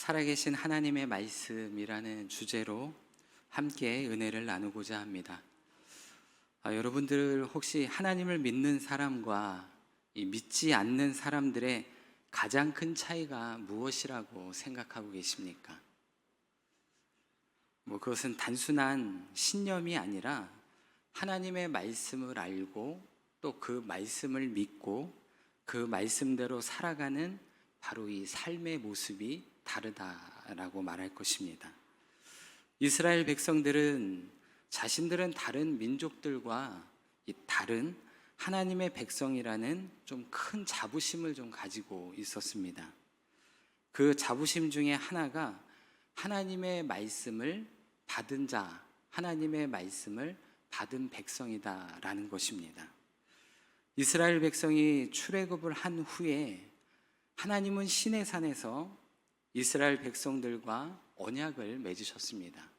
살아계신 하나님의 말씀이라는 주제로 함께 은혜를 나누고자 합니다. 여러분들 혹시 하나님을 믿는 사람과 믿지 않는 사람들의 가장 큰 차이가 무엇이라고 생각하고 계십니까? 그것은 단순한 신념이 아니라 하나님의 말씀을 알고 또 그 말씀을 믿고 그 말씀대로 살아가는 바로 이 삶의 모습이 다르다라고 말할 것입니다. 이스라엘 백성들은 자신들은 다른 민족들과 이 다른 하나님의 백성이라는 좀 큰 자부심을 좀 가지고 있었습니다. 그 자부심 중에 하나가 하나님의 말씀을 받은 자, 하나님의 말씀을 받은 백성이다라는 것입니다. 이스라엘 백성이 출애굽을 한 후에 하나님은 시내산에서 이스라엘 백성들과 언약을 맺으셨습니다.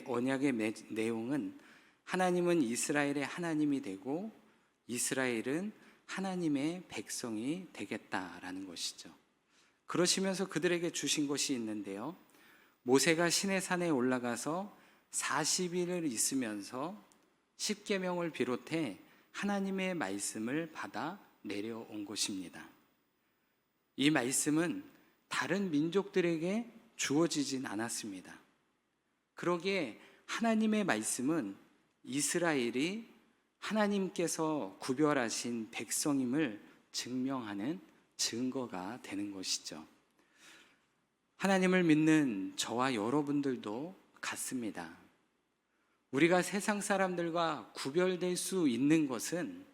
언약의 내용은 하나님은 이스라엘의 하나님이 되고 이스라엘은 하나님의 백성이 되겠다라는 것이죠. 그러시면서 그들에게 주신 것이 있는데요, 모세가 시내산에 올라가서 40일을 있으면서 십계명을 비롯해 하나님의 말씀을 받아 내려온 것입니다. 이 말씀은 다른 민족들에게 주어지진 않았습니다. 그러기에 하나님의 말씀은 이스라엘이 하나님께서 구별하신 백성임을 증명하는 증거가 되는 것이죠. 하나님을 믿는 저와 여러분들도 같습니다. 우리가 세상 사람들과 구별될 수 있는 것은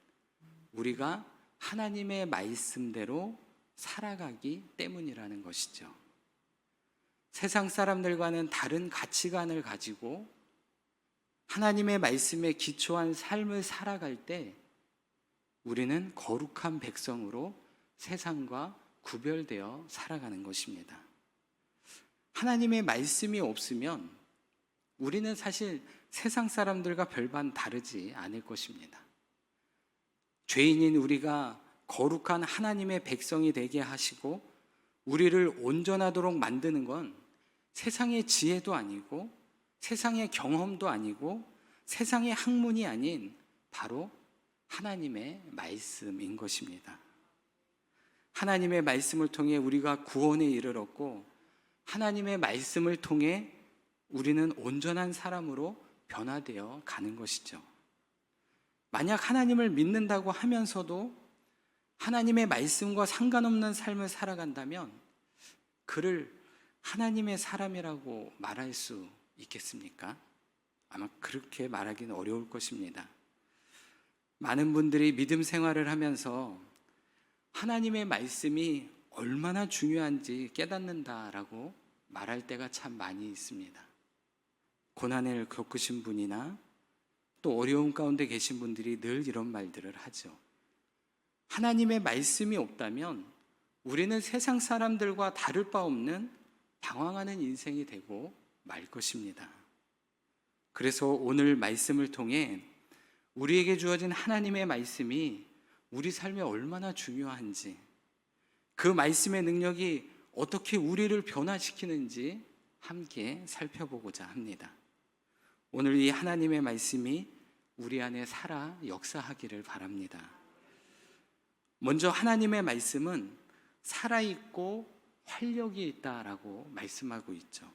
우리가 하나님의 말씀대로 살아가기 때문이라는 것이죠. 세상 사람들과는 다른 가치관을 가지고 하나님의 말씀에 기초한 삶을 살아갈 때 우리는 거룩한 백성으로 세상과 구별되어 살아가는 것입니다. 하나님의 말씀이 없으면 우리는 사실 세상 사람들과 별반 다르지 않을 것입니다. 죄인인 우리가 거룩한 하나님의 백성이 되게 하시고 우리를 온전하도록 만드는 건 세상의 지혜도 아니고 세상의 경험도 아니고 세상의 학문이 아닌 바로 하나님의 말씀인 것입니다. 하나님의 말씀을 통해 우리가 구원에 이르렀고 하나님의 말씀을 통해 우리는 온전한 사람으로 변화되어 가는 것이죠. 만약 하나님을 믿는다고 하면서도 하나님의 말씀과 상관없는 삶을 살아간다면 그를 하나님의 사람이라고 말할 수 있겠습니까? 아마 그렇게 말하기는 어려울 것입니다. 많은 분들이 믿음 생활을 하면서 하나님의 말씀이 얼마나 중요한지 깨닫는다라고 말할 때가 참 많이 있습니다. 고난을 겪으신 분이나 또 어려움 가운데 계신 분들이 늘 이런 말들을 하죠. 하나님의 말씀이 없다면 우리는 세상 사람들과 다를 바 없는 방황하는 인생이 되고 말 것입니다. 그래서 오늘 말씀을 통해 우리에게 주어진 하나님의 말씀이 우리 삶에 얼마나 중요한지, 그 말씀의 능력이 어떻게 우리를 변화시키는지 함께 살펴보고자 합니다. 오늘 이 하나님의 말씀이 우리 안에 살아 역사하기를 바랍니다. 먼저 하나님의 말씀은 살아있고 활력이 있다라고 말씀하고 있죠.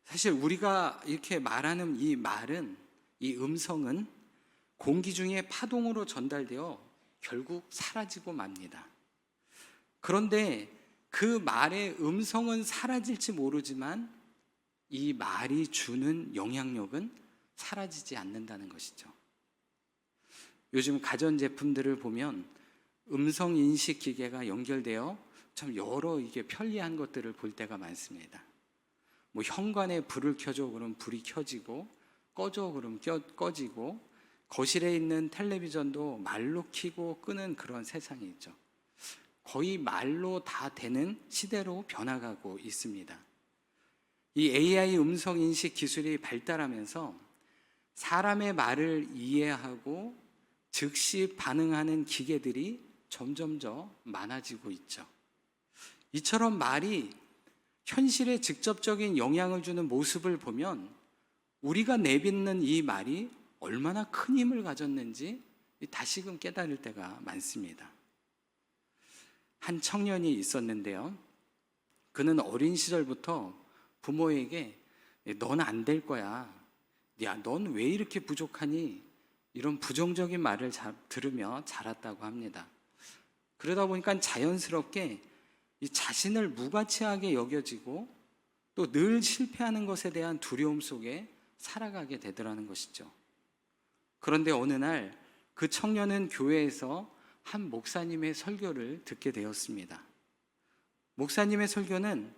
사실 우리가 이렇게 말하는 이 말은, 이 음성은 공기 중에 파동으로 전달되어 결국 사라지고 맙니다. 그런데 그 말의 음성은 사라질지 모르지만 이 말이 주는 영향력은 사라지지 않는다는 것이죠. 요즘 가전제품들을 보면 음성 인식 기계가 연결되어 참 여러 이게 편리한 것들을 볼 때가 많습니다. 현관에 불을 켜줘 그러면 불이 켜지고, 꺼줘 그러면 꺼지고, 거실에 있는 텔레비전도 말로 켜고 끄는 그런 세상이 있죠. 거의 말로 다 되는 시대로 변화가고 있습니다. 이 AI 음성 인식 기술이 발달하면서 사람의 말을 이해하고 즉시 반응하는 기계들이 점점 더 많아지고 있죠. 이처럼 말이 현실에 직접적인 영향을 주는 모습을 보면 우리가 내뱉는 이 말이 얼마나 큰 힘을 가졌는지 다시금 깨달을 때가 많습니다. 한 청년이 있었는데요. 그는 어린 시절부터 부모에게 넌 안 될 거야. 야, 넌 왜 이렇게 부족하니? 이런 부정적인 말을 들으며 자랐다고 합니다. 그러다 보니까 자연스럽게 이 자신을 무가치하게 여겨지고 또 늘 실패하는 것에 대한 두려움 속에 살아가게 되더라는 것이죠. 그런데 어느 날 그 청년은 교회에서 한 목사님의 설교를 듣게 되었습니다. 목사님의 설교는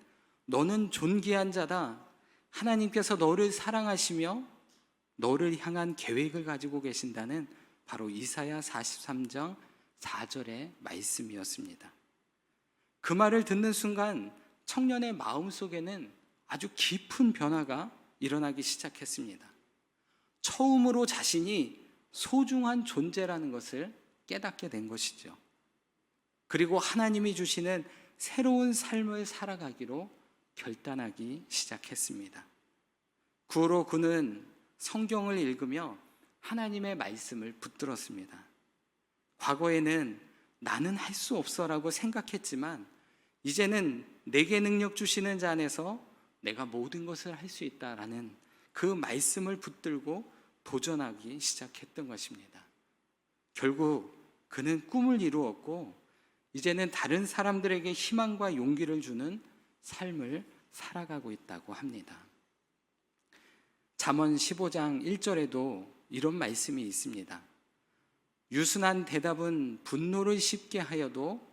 너는 존귀한 자다. 하나님께서 너를 사랑하시며 너를 향한 계획을 가지고 계신다는 바로 이사야 43장 4절의 말씀이었습니다. 그 말을 듣는 순간 청년의 마음속에는 아주 깊은 변화가 일어나기 시작했습니다. 처음으로 자신이 소중한 존재라는 것을 깨닫게 된 것이죠. 그리고 하나님이 주시는 새로운 삶을 살아가기로 결단하기 시작했습니다. 그 후로 그는 성경을 읽으며 하나님의 말씀을 붙들었습니다. 과거에는 나는 할 수 없어라고 생각했지만 이제는 내게 능력 주시는 자 안에서 내가 모든 것을 할 수 있다라는 그 말씀을 붙들고 도전하기 시작했던 것입니다. 결국 그는 꿈을 이루었고 이제는 다른 사람들에게 희망과 용기를 주는 삶을 살아가고 있다고 합니다. 잠언 15장 1절에도 이런 말씀이 있습니다. 유순한 대답은 분노를 쉽게 하여도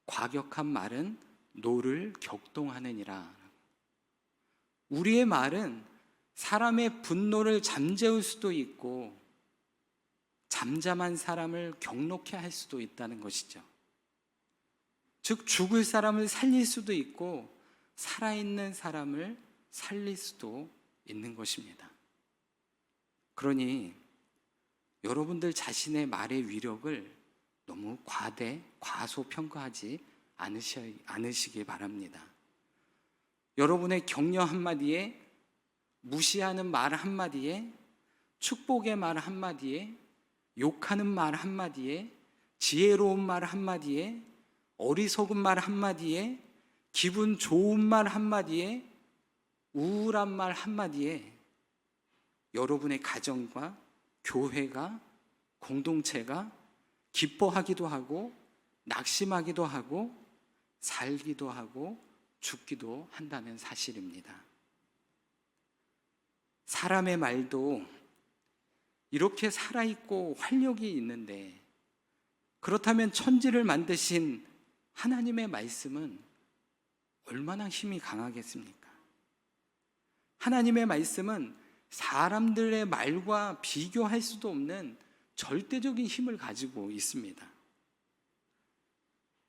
과격한 말은 노를 격동하느니라. 우리의 말은 사람의 분노를 잠재울 수도 있고 잠잠한 사람을 격노케 할 수도 있다는 것이죠. 즉 죽을 사람을 살릴 수도 있고 살아있는 사람을 살릴 수도 있는 것입니다. 그러니 여러분들 자신의 말의 위력을 너무 과소평가하지 않으시기 바랍니다. 여러분의 격려 한마디에, 무시하는 말 한마디에, 축복의 말 한마디에, 욕하는 말 한마디에, 지혜로운 말 한마디에, 어리석은 말 한마디에, 기분 좋은 말 한마디에, 우울한 말 한마디에 여러분의 가정과 교회가, 공동체가 기뻐하기도 하고 낙심하기도 하고 살기도 하고 죽기도 한다는 사실입니다. 사람의 말도 이렇게 살아있고 활력이 있는데 그렇다면 천지를 만드신 하나님의 말씀은 얼마나 힘이 강하겠습니까? 하나님의 말씀은 사람들의 말과 비교할 수도 없는 절대적인 힘을 가지고 있습니다.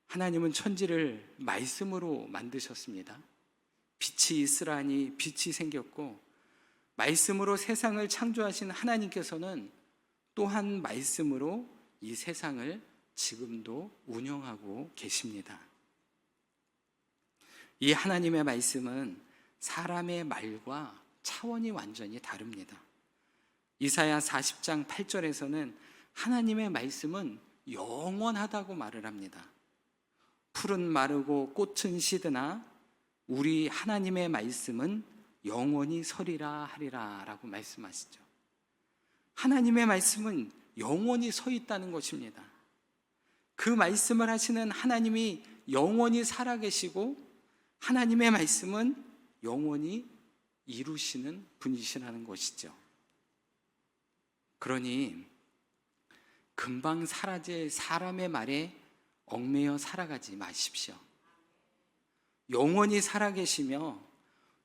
하나님은 천지를 말씀으로 만드셨습니다. 빛이 있으라니 빛이 생겼고 말씀으로 세상을 창조하신 하나님께서는 또한 말씀으로 이 세상을 지금도 운영하고 계십니다. 이 하나님의 말씀은 사람의 말과 차원이 완전히 다릅니다. 이사야 40장 8절에서는 하나님의 말씀은 영원하다고 말을 합니다. 풀은 마르고 꽃은 시드나 우리 하나님의 말씀은 영원히 서리라 하리라 라고 말씀하시죠. 하나님의 말씀은 영원히 서 있다는 것입니다. 그 말씀을 하시는 하나님이 영원히 살아계시고 하나님의 말씀은 영원히 이루시는 분이시라는 것이죠. 그러니 금방 사라질 사람의 말에 얽매여 살아가지 마십시오. 영원히 살아계시며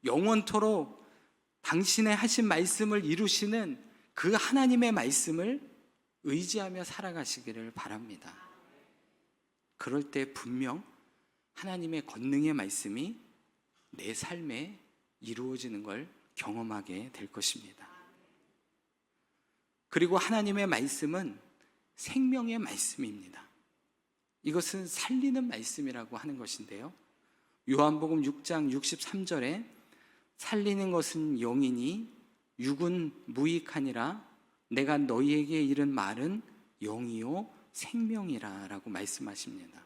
영원토록 당신의 하신 말씀을 이루시는 그 하나님의 말씀을 의지하며 살아가시기를 바랍니다. 그럴 때 분명 하나님의 권능의 말씀이 내 삶에 이루어지는 걸 경험하게 될 것입니다. 그리고 하나님의 말씀은 생명의 말씀입니다. 이것은 살리는 말씀이라고 하는 것인데요. 요한복음 6장 63절에 살리는 것은 영이니 육은 무익하니라 내가 너희에게 이른 말은 영이요 생명이라 라고 말씀하십니다.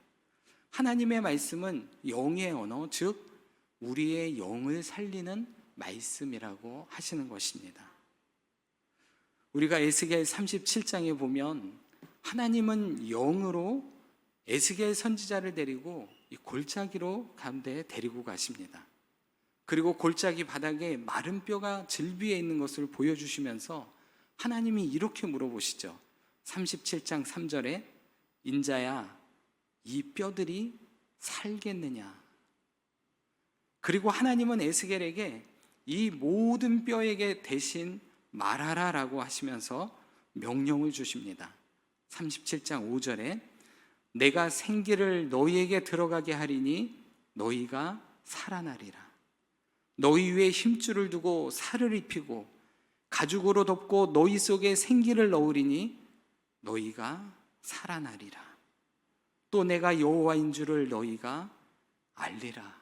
하나님의 말씀은 영의 언어, 즉 우리의 영을 살리는 말씀이라고 하시는 것입니다. 우리가 에스겔 37장에 보면 하나님은 영으로 에스겔 선지자를 데리고 이 골짜기로 가운데 데리고 가십니다. 그리고 골짜기 바닥에 마른 뼈가 질비해 있는 것을 보여주시면서 하나님이 이렇게 물어보시죠. 37장 3절에 인자야 이 뼈들이 살겠느냐. 그리고 하나님은 에스겔에게 이 모든 뼈에게 대신 말하라 라고 하시면서 명령을 주십니다. 37장 5절에 내가 생기를 너희에게 들어가게 하리니 너희가 살아나리라. 너희 위에 힘줄을 두고 살을 입히고 가죽으로 덮고 너희 속에 생기를 넣으리니 너희가 살아나리라. 또 내가 여호와인 줄을 너희가 알리라.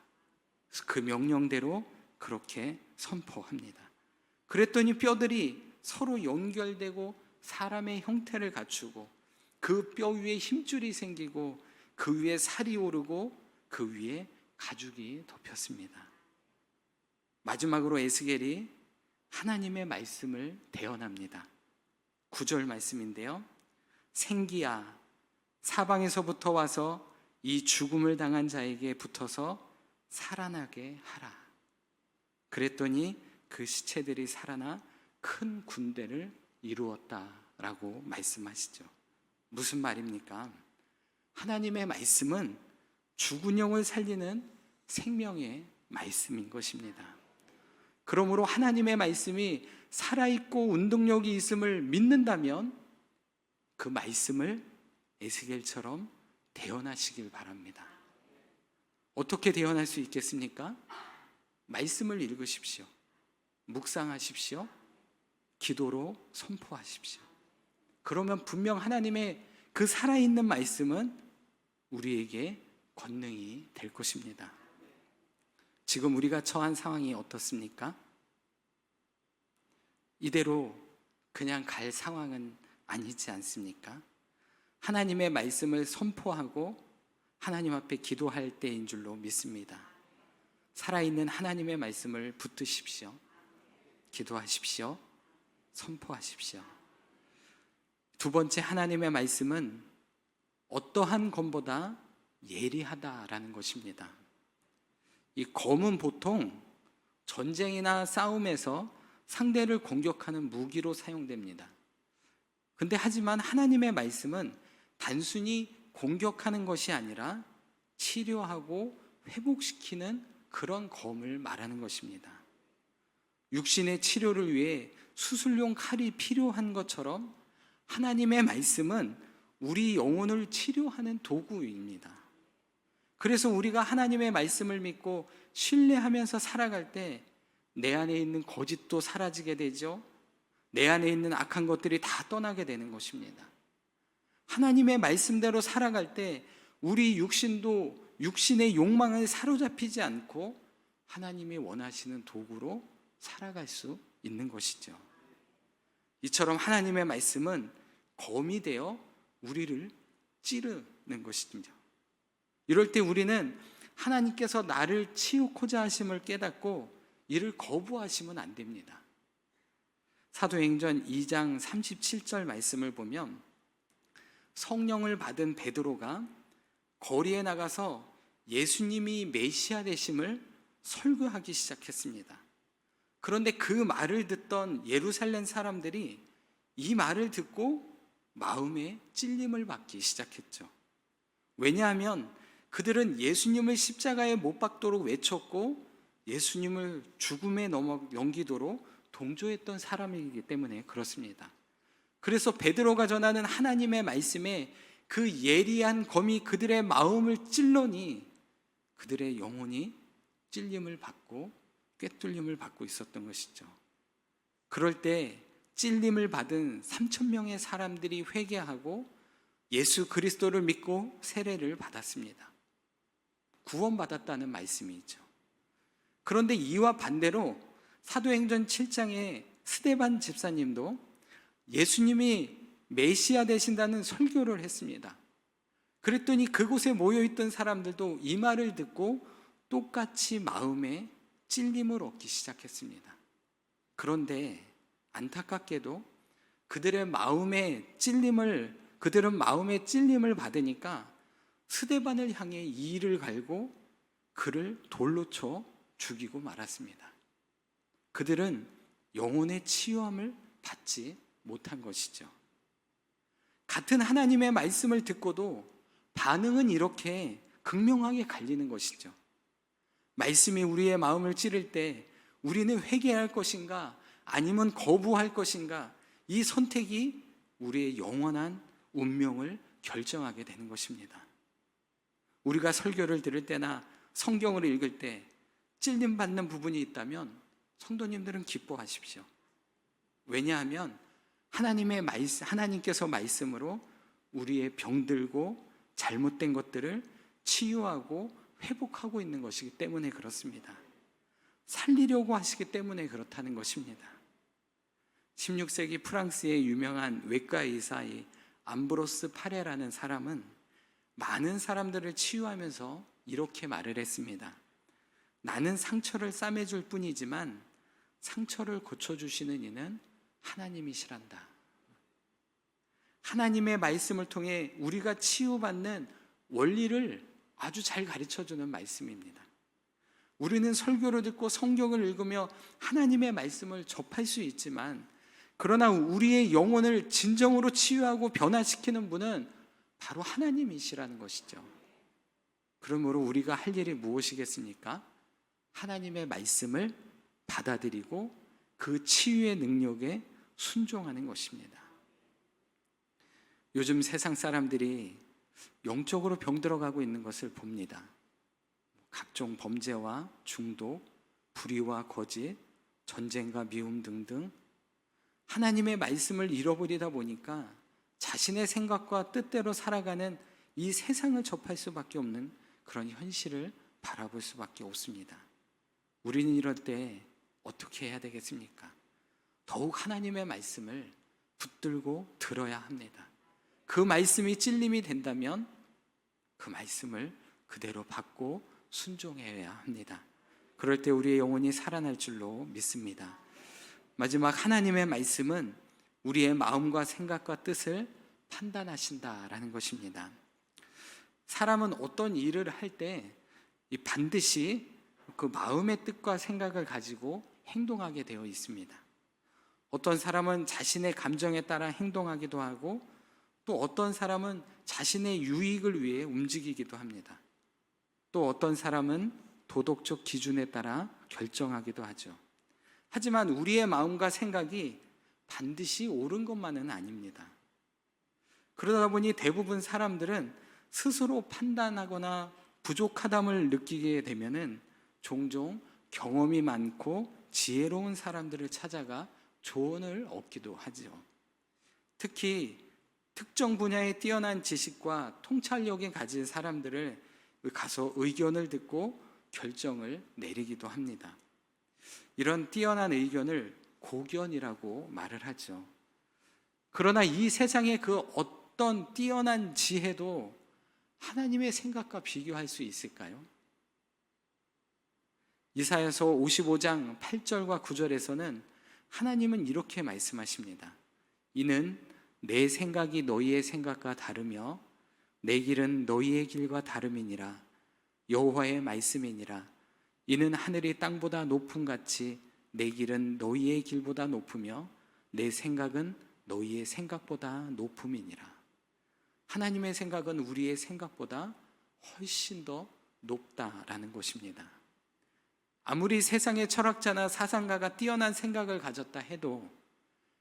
그 명령대로 그렇게 선포합니다. 그랬더니 뼈들이 서로 연결되고 사람의 형태를 갖추고 그 뼈 위에 힘줄이 생기고 그 위에 살이 오르고 그 위에 가죽이 덮였습니다. 마지막으로 에스겔이 하나님의 말씀을 대언합니다. 9절 말씀인데요. 생기야 사방에서부터 와서 이 죽음을 당한 자에게 붙어서 살아나게 하라. 그랬더니 그 시체들이 살아나 큰 군대를 이루었다라고 말씀하시죠. 무슨 말입니까? 하나님의 말씀은 죽은 영을 살리는 생명의 말씀인 것입니다. 그러므로 하나님의 말씀이 살아있고 운동력이 있음을 믿는다면 그 말씀을 에스겔처럼 대언하시길 바랍니다. 어떻게 대언할 수 있겠습니까? 말씀을 읽으십시오. 묵상하십시오. 기도로 선포하십시오. 그러면 분명 하나님의 그 살아있는 말씀은 우리에게 권능이 될 것입니다. 지금 우리가 처한 상황이 어떻습니까? 이대로 그냥 갈 상황은 아니지 않습니까? 하나님의 말씀을 선포하고 하나님 앞에 기도할 때인 줄로 믿습니다. 살아있는 하나님의 말씀을 붙드십시오. 기도하십시오. 선포하십시오. 두 번째, 하나님의 말씀은 어떠한 검보다 예리하다라는 것입니다. 이 검은 보통 전쟁이나 싸움에서 상대를 공격하는 무기로 사용됩니다. 근데 하지만 하나님의 말씀은 단순히 공격하는 것이 아니라 치료하고 회복시키는 그런 검을 말하는 것입니다. 육신의 치료를 위해 수술용 칼이 필요한 것처럼 하나님의 말씀은 우리 영혼을 치료하는 도구입니다. 그래서 우리가 하나님의 말씀을 믿고 신뢰하면서 살아갈 때 내 안에 있는 거짓도 사라지게 되죠. 내 안에 있는 악한 것들이 다 떠나게 되는 것입니다. 하나님의 말씀대로 살아갈 때 우리 육신도 육신의 욕망을 사로잡히지 않고 하나님이 원하시는 도구로 살아갈 수 있는 것이죠. 이처럼 하나님의 말씀은 검이 되어 우리를 찌르는 것이죠. 이럴 때 우리는 하나님께서 나를 치우고자 하심을 깨닫고 이를 거부하시면 안 됩니다. 사도행전 2장 37절 말씀을 보면 성령을 받은 베드로가 거리에 나가서 예수님이 메시아 되심을 설교하기 시작했습니다. 그런데 그 말을 듣던 예루살렘 사람들이 이 말을 듣고 마음에 찔림을 받기 시작했죠. 왜냐하면 그들은 예수님을 십자가에 못 박도록 외쳤고 예수님을 죽음에 넘기도록 동조했던 사람이기 때문에 그렇습니다. 그래서 베드로가 전하는 하나님의 말씀에 그 예리한 검이 그들의 마음을 찔러니 그들의 영혼이 찔림을 받고 꿰뚫림을 받고 있었던 것이죠. 그럴 때 찔림을 받은 3,000명의 사람들이 회개하고 예수 그리스도를 믿고 세례를 받았습니다. 구원받았다는 말씀이죠. 그런데 이와 반대로 사도행전 7장에 스데반 집사님도 예수님이 메시아 되신다는 설교를 했습니다. 그랬더니 그곳에 모여있던 사람들도 이 말을 듣고 똑같이 마음에 찔림을 얻기 시작했습니다. 그런데 안타깝게도 그들은 마음의 찔림을 받으니까 스데반을 향해 이를 갈고 그를 돌로 쳐 죽이고 말았습니다. 그들은 영혼의 치유함을 받지 못한 것이죠. 같은 하나님의 말씀을 듣고도 반응은 이렇게 극명하게 갈리는 것이죠. 말씀이 우리의 마음을 찌를 때 우리는 회개할 것인가 아니면 거부할 것인가, 이 선택이 우리의 영원한 운명을 결정하게 되는 것입니다. 우리가 설교를 들을 때나 성경을 읽을 때 찔림받는 부분이 있다면 성도님들은 기뻐하십시오. 왜냐하면 하나님께서 말씀으로 우리의 병들고 잘못된 것들을 치유하고 회복하고 있는 것이기 때문에 그렇습니다. 살리려고 하시기 때문에 그렇다는 것입니다. 16세기 프랑스의 유명한 외과 의사의 암브로스 파레라는 사람은 많은 사람들을 치유하면서 이렇게 말을 했습니다. 나는 상처를 싸매줄 뿐이지만 상처를 고쳐주시는 이는 하나님이시란다. 하나님의 말씀을 통해 우리가 치유받는 원리를 아주 잘 가르쳐주는 말씀입니다. 우리는 설교를 듣고 성경을 읽으며 하나님의 말씀을 접할 수 있지만, 그러나 우리의 영혼을 진정으로 치유하고 변화시키는 분은 바로 하나님이시라는 것이죠. 그러므로 우리가 할 일이 무엇이겠습니까? 하나님의 말씀을 받아들이고 그 치유의 능력에 순종하는 것입니다. 요즘 세상 사람들이 영적으로 병들어가고 있는 것을 봅니다. 각종 범죄와 중독, 불의와 거짓, 전쟁과 미움 등등 하나님의 말씀을 잃어버리다 보니까 자신의 생각과 뜻대로 살아가는 이 세상을 접할 수밖에 없는 그런 현실을 바라볼 수밖에 없습니다. 우리는 이럴 때 어떻게 해야 되겠습니까? 더욱 하나님의 말씀을 붙들고 들어야 합니다. 그 말씀이 찔림이 된다면 그 말씀을 그대로 받고 순종해야 합니다. 그럴 때 우리의 영혼이 살아날 줄로 믿습니다. 마지막, 하나님의 말씀은 우리의 마음과 생각과 뜻을 판단하신다라는 것입니다. 사람은 어떤 일을 할 때 반드시 그 마음의 뜻과 생각을 가지고 행동하게 되어 있습니다. 어떤 사람은 자신의 감정에 따라 행동하기도 하고, 또 어떤 사람은 자신의 유익을 위해 움직이기도 합니다. 또 어떤 사람은 도덕적 기준에 따라 결정하기도 하죠. 하지만 우리의 마음과 생각이 반드시 옳은 것만은 아닙니다. 그러다 보니 대부분 사람들은 스스로 판단하거나 부족하담을 느끼게 되면은 종종 경험이 많고 지혜로운 사람들을 찾아가 조언을 얻기도 하죠. 특히 특정 분야에 뛰어난 지식과 통찰력이 가진 사람들을 가서 의견을 듣고 결정을 내리기도 합니다. 이런 뛰어난 의견을 고견이라고 말을 하죠. 그러나 이 세상의 그 어떤 뛰어난 지혜도 하나님의 생각과 비교할 수 있을까요? 이사야서 55장 8절과 9절에서는 하나님은 이렇게 말씀하십니다. 이는 내 생각이 너희의 생각과 다르며 내 길은 너희의 길과 다름이니라. 여호와의 말씀이니라. 이는 하늘이 땅보다 높음 같이 내 길은 너희의 길보다 높으며 내 생각은 너희의 생각보다 높음이니라. 하나님의 생각은 우리의 생각보다 훨씬 더 높다라는 것입니다. 아무리 세상의 철학자나 사상가가 뛰어난 생각을 가졌다 해도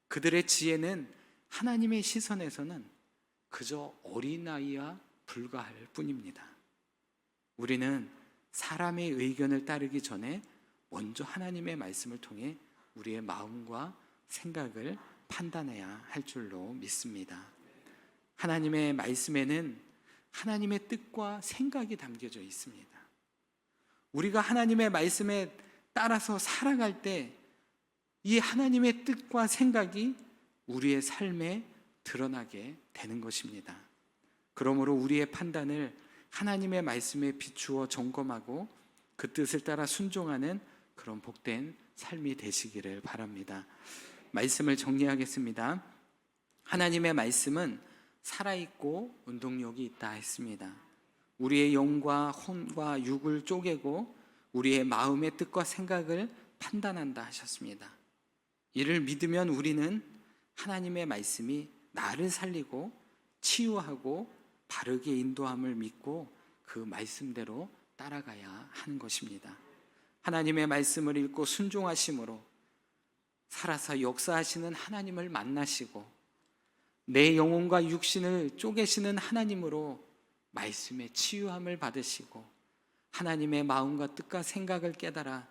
그들의 지혜는 하나님의 시선에서는 그저 어린아이와 불과할 뿐입니다. 우리는 사람의 의견을 따르기 전에 먼저 하나님의 말씀을 통해 우리의 마음과 생각을 판단해야 할 줄로 믿습니다. 하나님의 말씀에는 하나님의 뜻과 생각이 담겨져 있습니다. 우리가 하나님의 말씀에 따라서 살아갈 때 이 하나님의 뜻과 생각이 우리의 삶에 드러나게 되는 것입니다. 그러므로 우리의 판단을 하나님의 말씀에 비추어 점검하고 그 뜻을 따라 순종하는 그런 복된 삶이 되시기를 바랍니다. 말씀을 정리하겠습니다. 하나님의 말씀은 살아있고 운동력이 있다 했습니다. 우리의 영과 혼과 육을 쪼개고 우리의 마음의 뜻과 생각을 판단한다 하셨습니다. 이를 믿으면 우리는 하나님의 말씀이 나를 살리고 치유하고 바르게 인도함을 믿고 그 말씀대로 따라가야 하는 것입니다. 하나님의 말씀을 읽고 순종하심으로 살아서 역사하시는 하나님을 만나시고 내 영혼과 육신을 쪼개시는 하나님으로 말씀의 치유함을 받으시고 하나님의 마음과 뜻과 생각을 깨달아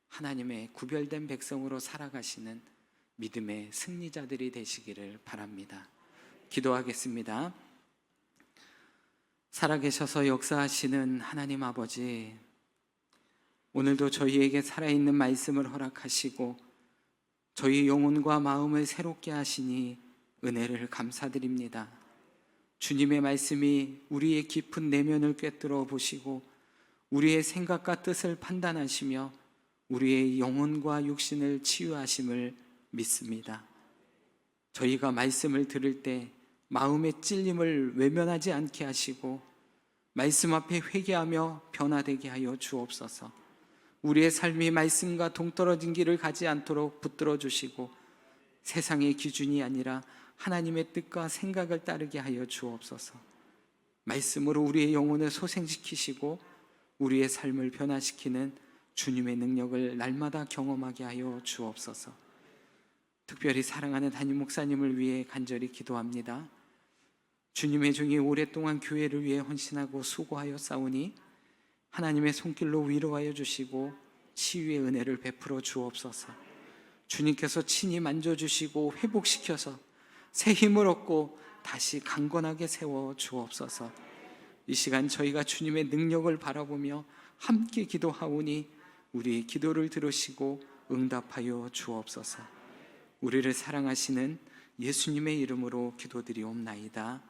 하나님의 구별된 백성으로 살아가시는 믿음의 승리자들이 되시기를 바랍니다. 기도하겠습니다. 살아계셔서 역사하시는 하나님 아버지, 오늘도 저희에게 살아있는 말씀을 허락하시고 저희 영혼과 마음을 새롭게 하시니 은혜를 감사드립니다. 주님의 말씀이 우리의 깊은 내면을 꿰뚫어 보시고 우리의 생각과 뜻을 판단하시며 우리의 영혼과 육신을 치유하심을 믿습니다. 저희가 말씀을 들을 때 마음의 찔림을 외면하지 않게 하시고 말씀 앞에 회개하며 변화되게 하여 주옵소서. 우리의 삶이 말씀과 동떨어진 길을 가지 않도록 붙들어 주시고 세상의 기준이 아니라 하나님의 뜻과 생각을 따르게 하여 주옵소서. 말씀으로 우리의 영혼을 소생시키시고 우리의 삶을 변화시키는 주님의 능력을 날마다 경험하게 하여 주옵소서. 특별히 사랑하는 담임 목사님을 위해 간절히 기도합니다. 주님의 종이 오랫동안 교회를 위해 헌신하고 수고하여 싸우니 하나님의 손길로 위로하여 주시고 치유의 은혜를 베풀어 주옵소서. 주님께서 친히 만져주시고 회복시켜서 새 힘을 얻고 다시 강건하게 세워 주옵소서. 이 시간 저희가 주님의 능력을 바라보며 함께 기도하오니 우리의 기도를 들으시고 응답하여 주옵소서. 우리를 사랑하시는 예수님의 이름으로 기도드리옵나이다.